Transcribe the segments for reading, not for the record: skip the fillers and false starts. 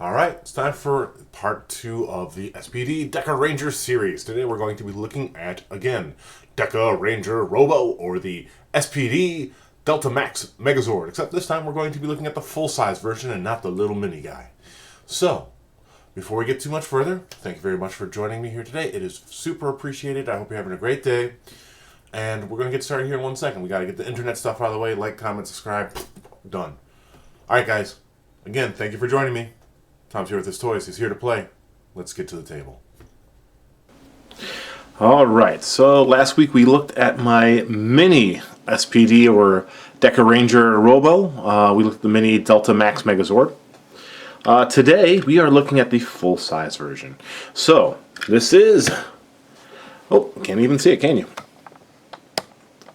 Alright, it's time for part 2 of the SPD Dekaranger series. Today we're going to be looking at, again, Dekaranger Robo, or the SPD Delta Max Megazord. Except this time we're going to be looking at the full-size version and not the little mini guy. So, before we get too much further, thank you very much for joining me here today. It is super appreciated. I hope you're having a great day. And we're going to get started here in 1 second. We got to get the internet stuff out of the way. Like, comment, subscribe. Done. Alright guys, again, thank you for joining me. Tom's here with his toys. He's here to play. Let's get to the table. Alright, so last week we looked at my mini SPD, or Dekaranger Robo. We looked at the mini Delta Max Megazord. Today we are looking at the full-size version. So, this is... Oh, can't even see it, can you?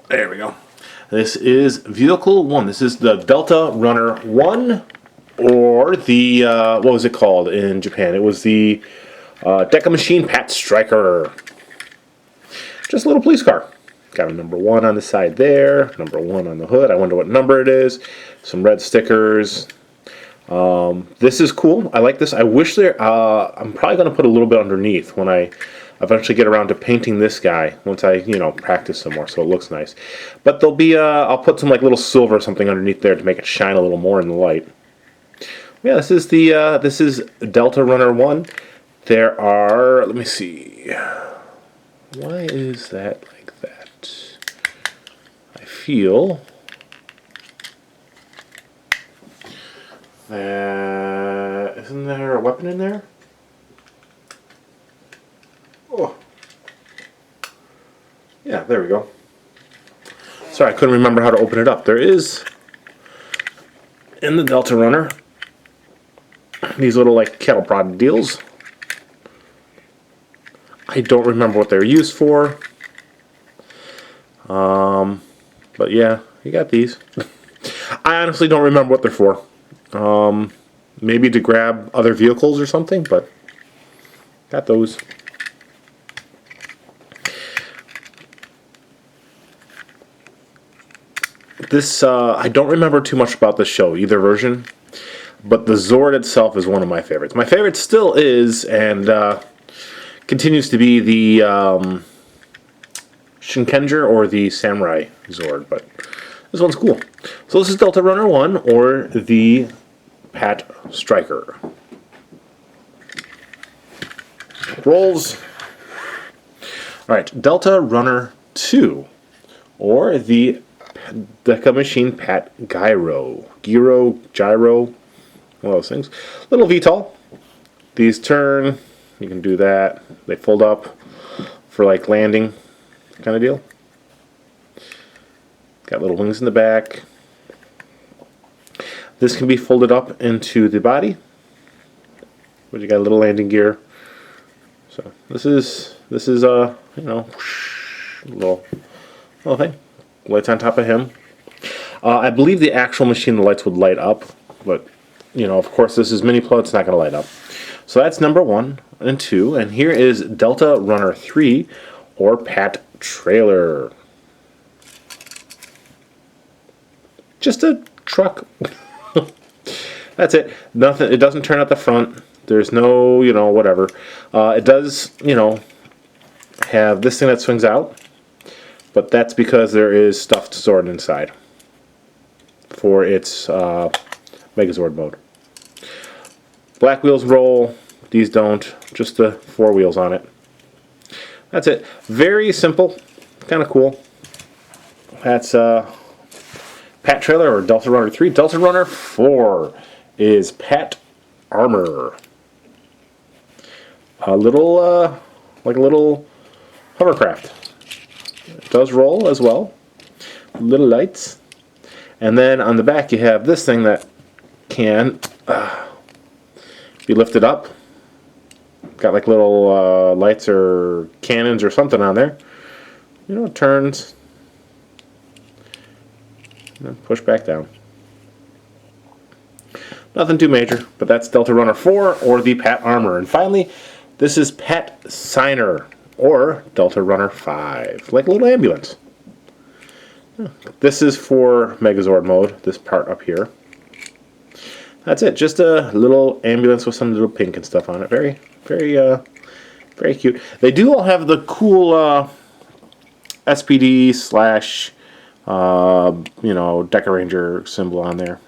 There we go. This is Vehicle 1. This is the Delta Runner 1. Or the, what was it called in Japan? It was the Deca Machine Pat Striker. Just a little police car. Got a number 1 on the side there, number 1 on the hood. I wonder what number it is. Some red stickers. This is cool. I like this. I wish there, I'm probably going to put a little bit underneath when I eventually get around to painting this guy, once I, practice some more, so it looks nice. But there'll be, I'll put some like little silver or something underneath there to make it shine a little more in the light. Yeah, this is the this is Delta Runner 1. There are, let me see. Why is that like that? I feel that, isn't there a weapon in there? Oh. Yeah, there we go. Sorry, I couldn't remember how to open it up. There is, in the Delta Runner, these little like cattle prod deals. I don't remember what they're used for. But yeah, you got these. I honestly don't remember what they're for. Maybe to grab other vehicles or something, but got those. This, I don't remember too much about the show, either version. But the Zord itself is one of my favorites. My favorite still is, and continues to be, the Shinkenger or the Samurai Zord. But this one's cool. So this is Delta Runner 1, or the Pat Striker. Rolls. Alright, Delta Runner 2, or the Deca Machine Pat Gyro. Gyro. One of those things. Little VTOL. These turn. You can do that. They fold up for like landing kind of deal. Got little wings in the back. This can be folded up into the body. But you got a little landing gear. So this is little thing. Lights on top of him. I believe the actual machine, the lights would light up, but of course, this is mini-pla, it's not going to light up. So that's number 1 and 2. And here is Delta Runner 3, or Pat Trailer. Just a truck. That's it. Nothing. It doesn't turn out the front. There's no, whatever. It does, have this thing that swings out. But that's because there is stuff stored inside for its Megazord mode. Black wheels roll, these don't, just the 4 wheels on it. That's it. Very simple, kind of cool. That's Pat Trailer, or Delta Runner 3. Delta Runner 4 is Pat Armor. A little, like a little hovercraft. It does roll as well. Little lights. And then on the back you have this thing that can be lifted up. Got like little lights or cannons or something on there. It turns. And then push back down. Nothing too major, but that's Delta Runner 4, or the Pat Armor. And finally, this is Pat Signer, or Delta Runner 5. Like a little ambulance. This is for Megazord mode, this part up here. That's it. Just a little ambulance with some little pink and stuff on it. Very, very, very cute. They do all have the cool SPD slash, Dekaranger symbol on there.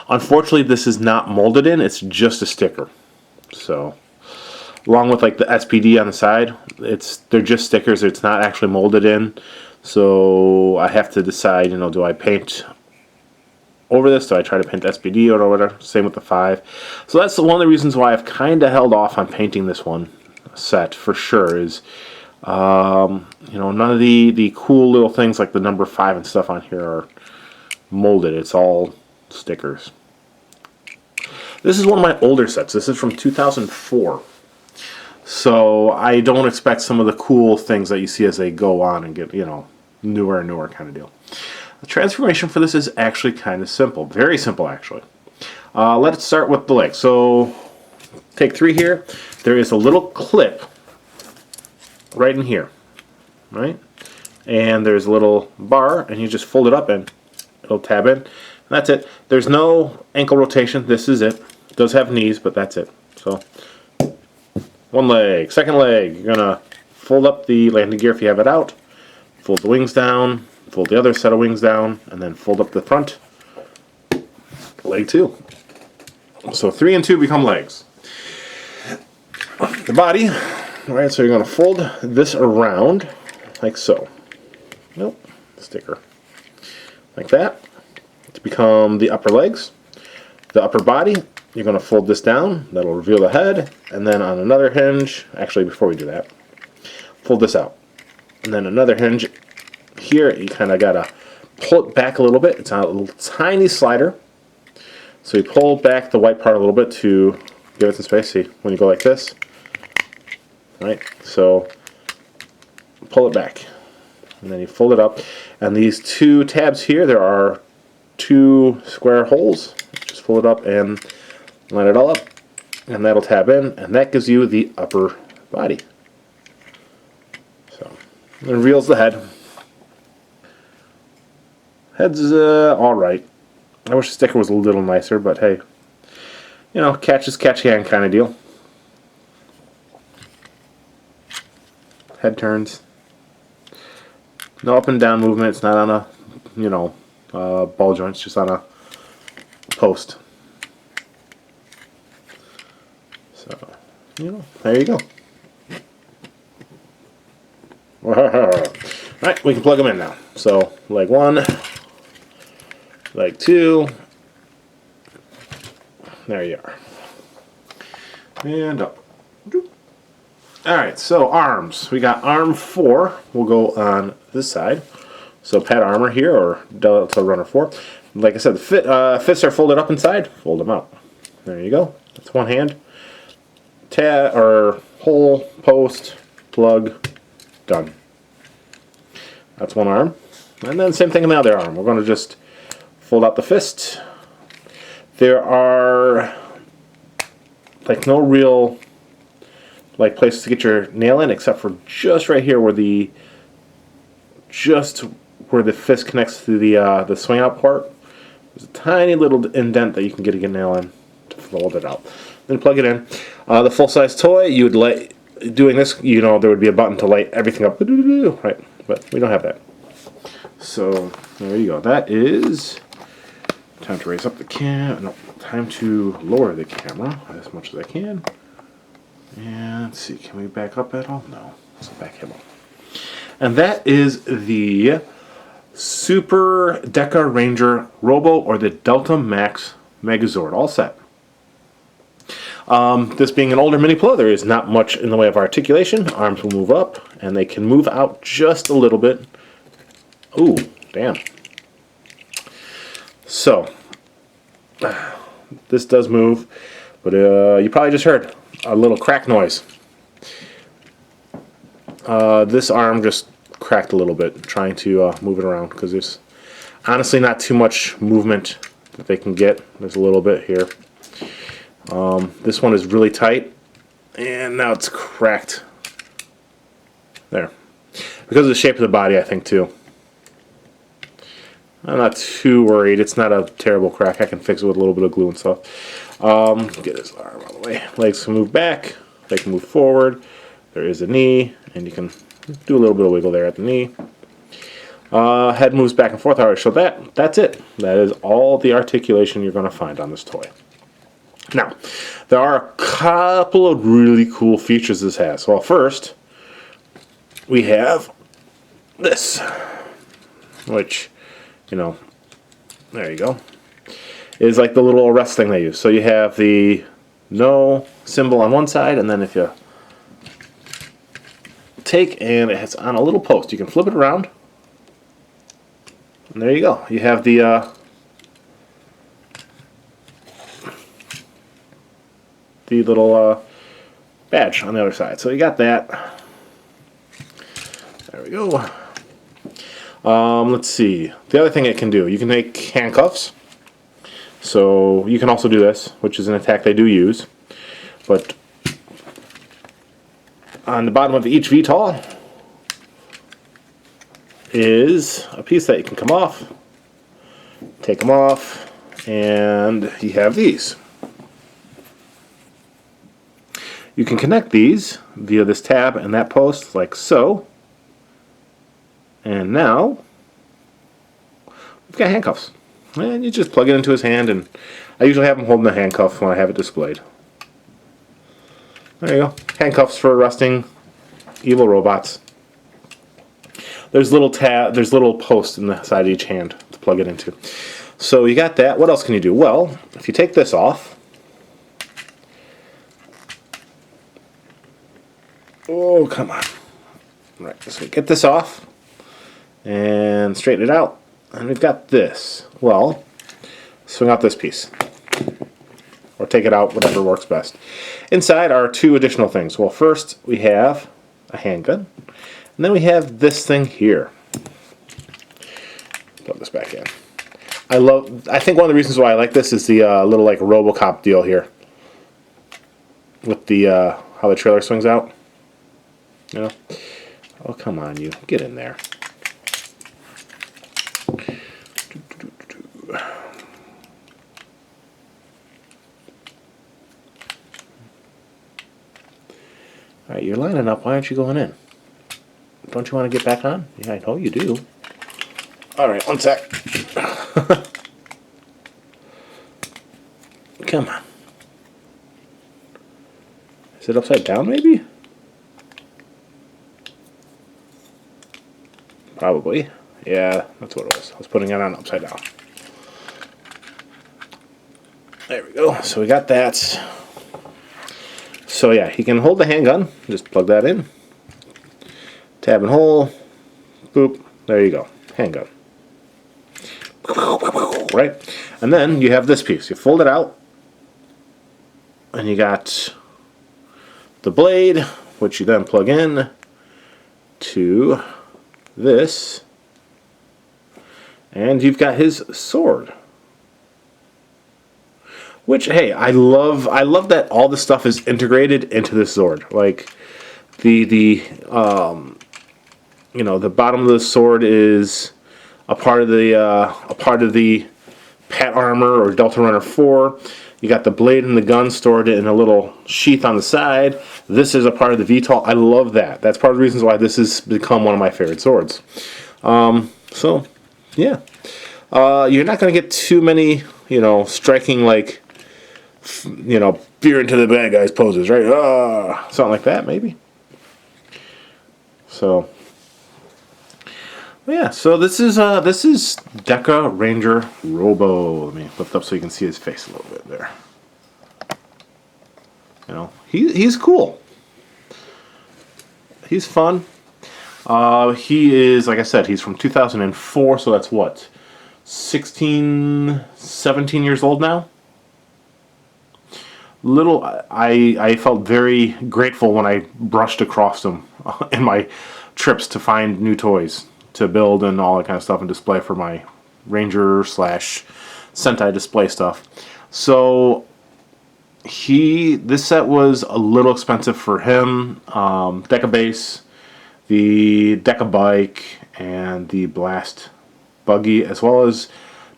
Unfortunately, this is not molded in. It's just a sticker. So, along with like the SPD on the side, they're just stickers. It's not actually molded in. So I have to decide, do I paint over this? Do I try to paint SPD or whatever? Same with the 5. So that's one of the reasons why I've kind of held off on painting this one set for sure. Is none of the cool little things like the number 5 and stuff on here are molded. It's all stickers. This is one of my older sets. This is from 2004. So I don't expect some of the cool things that you see as they go on and get, newer and newer kind of deal. The transformation for this is actually kind of simple. Very simple, actually. Let's start with the leg. So take 3 here. There is a little clip right in here, right? And there's a little bar, and you just fold it up and it'll tab in. And that's it. There's no ankle rotation. This is it. It does have knees, but that's it. So one leg, second leg, you're gonna fold up the landing gear if you have it out, fold the wings down, fold the other set of wings down, and then fold up the front. Leg 2. So 3 and 2 become legs. The body, alright, so you're gonna fold this around like so. Nope, sticker. Like that to become the upper legs. The upper body, you're going to fold this down. That'll reveal the head. And then on another hinge, actually before we do that, fold this out. And then another hinge here, you kind of got to pull it back a little bit. It's on a little tiny slider. So you pull back the white part a little bit to give it some space. See, when you go like this, right? So pull it back. And then you fold it up. And these 2 tabs here, there are 2 square holes. Just fold it up and line it all up, and that'll tab in, and that gives you the upper body. So it reveals the head. Head's alright. I wish the sticker was a little nicer, but hey, catch as catch can kind of deal. Head turns. No up and down movement. It's not on a, ball joint. It's just on a post. So, there you go. Alright, we can plug them in now. So, leg 1, leg 2, there you are. And up. Alright, so arms. We got arm 4. We'll go on this side. So pad armor here, or Delta Runner 4. Like I said, the fists are folded up inside. Fold them out. There you go. That's one hand. Or hole, post, plug, done. That's one arm. And then same thing in the other arm. We're going to just fold out the fist. There are like no real places to get your nail in, except for just right here where the fist connects to the swing out part. There's a tiny little indent that you can get a nail in to fold it out. Then plug it in. The full-size toy, you would light, doing this, there would be a button to light everything up. Right, but we don't have that. So there you go. That is time to raise up the no, time to lower the camera as much as I can. And let's see, can we back up at all? No, let's back him up. And that is the Super Dekaranger Robo, or the Delta Max Megazord, all set. This being an older mini-pla, there is not much in the way of articulation. Arms will move up, and they can move out just a little bit. Ooh, damn. So, this does move, but you probably just heard a little crack noise. This arm just cracked a little bit trying to move it around, because there's honestly not too much movement that they can get. There's a little bit here. This one is really tight, and now it's cracked there because of the shape of the body, I think, too. I'm not too worried. It's not a terrible crack. I can fix it with a little bit of glue and stuff. Get his arm out of the way. Legs can move back. They can move forward. There is a knee, and you can do a little bit of wiggle there at the knee. Head moves back and forth. Alright, so that's it. That is all the articulation you're going to find on this toy. Now, there are a couple of really cool features this has. Well, first, we have this, which, you know, there you go, is like the little arrest thing they use. So you have the no symbol on one side, and then if you take and it's on a little post, you can flip it around, and there you go. You have the little badge on the other side. So you got that. There we go. Let's see. The other thing it can do, you can make handcuffs. So you can also do this, which is an attack they do use. But on the bottom of each VTOL is a piece that you can come off, take them off, and you have these. You can connect these via this tab and that post, like so. And now we've got handcuffs. And you just plug it into his hand, and I usually have him holding the handcuff when I have it displayed. There you go. Handcuffs for arresting evil robots. There's little posts in the side of each hand to plug it into. So you got that. What else can you do? Well, if you take this off, oh, come on. Right, so get this off and straighten it out. And we've got this. Well, swing out this piece. Or take it out, whatever works best. Inside are two additional things. Well, first we have a handgun. And then we have this thing here. Plug this back in. I think one of the reasons why I like this is the little like RoboCop deal here. With the how the trailer swings out. You know? Oh, come on, you. Get in there. Alright, you're lining up. Why aren't you going in? Don't you want to get back on? Yeah, I know you do. Alright, one sec. Come on. Is it upside down, maybe? Probably. Yeah, that's what it was. I was putting it on upside down. There we go. So we got that. So yeah, he can hold the handgun. Just plug that in. Tab and hole. Boop. There you go. Handgun. Right? And then you have this piece. You fold it out. And you got the blade, which you then plug in to this. And you've got his sword. Which, hey, I love that all this stuff is integrated into this Zord. Like the bottom of the sword is a part of the Pat Armor or Delta Runner 4. You got the blade and the gun stored in a little sheath on the side. This is a part of the VTOL. I love that. That's part of the reasons why this has become one of my favorite swords. So, yeah. You're not going to get too many, striking, like, fear into the bad guys poses, right? Something like that, maybe. So, yeah. So this is Dekaranger Robo. Let me lift up so you can see his face a little bit there. He's cool. He's fun. He is, like I said, he's from 2004, so that's what, 16, 17 years old now? I felt very grateful when I brushed across them in my trips to find new toys to build and all that kind of stuff and display for my Ranger / Sentai display stuff. So this set was a little expensive for him. Deca base, the Deca bike, and the Blast buggy, as well as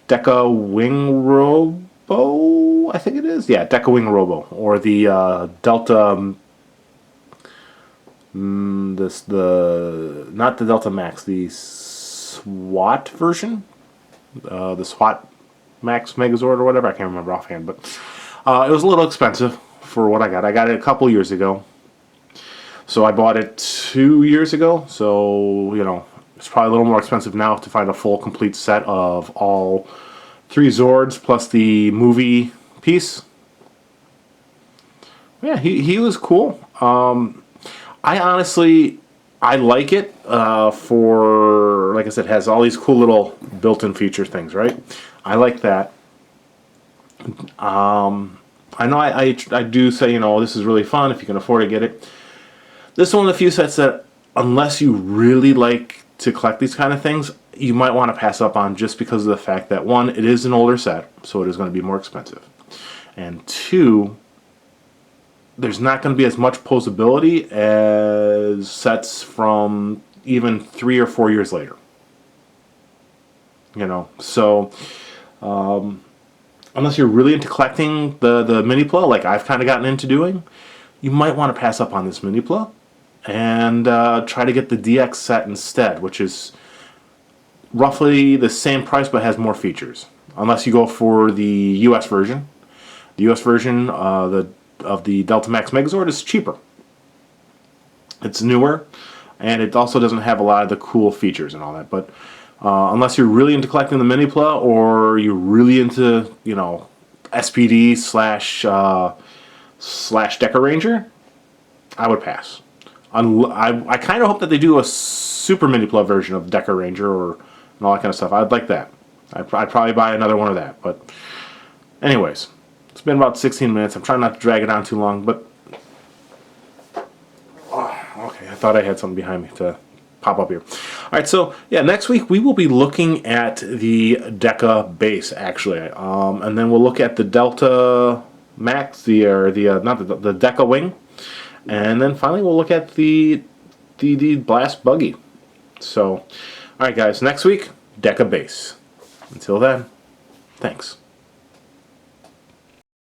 Deca Wing Robo, I think it is. Yeah, Deca Wing Robo, or the Delta. Not the Delta Max, the SWAT version, the SWAT Max Megazord or whatever. I can't remember offhand, but it was a little expensive for what I got. I got it a couple years ago, so I bought it 2 years ago. So it's probably a little more expensive now to find a full complete set of all 3 Zords plus the movie piece. Yeah, he was cool. I honestly, I like it for, like I said, it has all these cool little built-in feature things, right? I like that. I know I do say, this is really fun if you can afford to get it. This is one of the few sets that, unless you really like to collect these kind of things, you might want to pass up on, just because of the fact that, one, it is an older set, so it is going to be more expensive. And two, there's not going to be as much posability as sets from even 3 or 4 years later. So unless you're really into collecting the mini-pla, like I've kind of gotten into doing, you might want to pass up on this mini-pla and try to get the DX set instead, which is roughly the same price but has more features. Unless you go for the US version. The US version, of the Delta Max Megazord, is cheaper. It's newer, and it also doesn't have a lot of the cool features and all that. But unless you're really into collecting the mini-pla, or you're really into SPD slash Dekaranger, I would pass. I kind of hope that they do a super mini-pla version of Dekaranger and all that kind of stuff. I'd like that. I'd probably buy another one of that. But anyways, it's been about 16 minutes. I'm trying not to drag it on too long, but okay, I thought I had something behind me to pop up here. All right, so yeah, next week we will be looking at the Deca base, actually, and then we'll look at the Delta Max, the Deca Wing, and then finally we'll look at the Blast Buggy. So, all right, guys, next week, Deca base. Until then, thanks.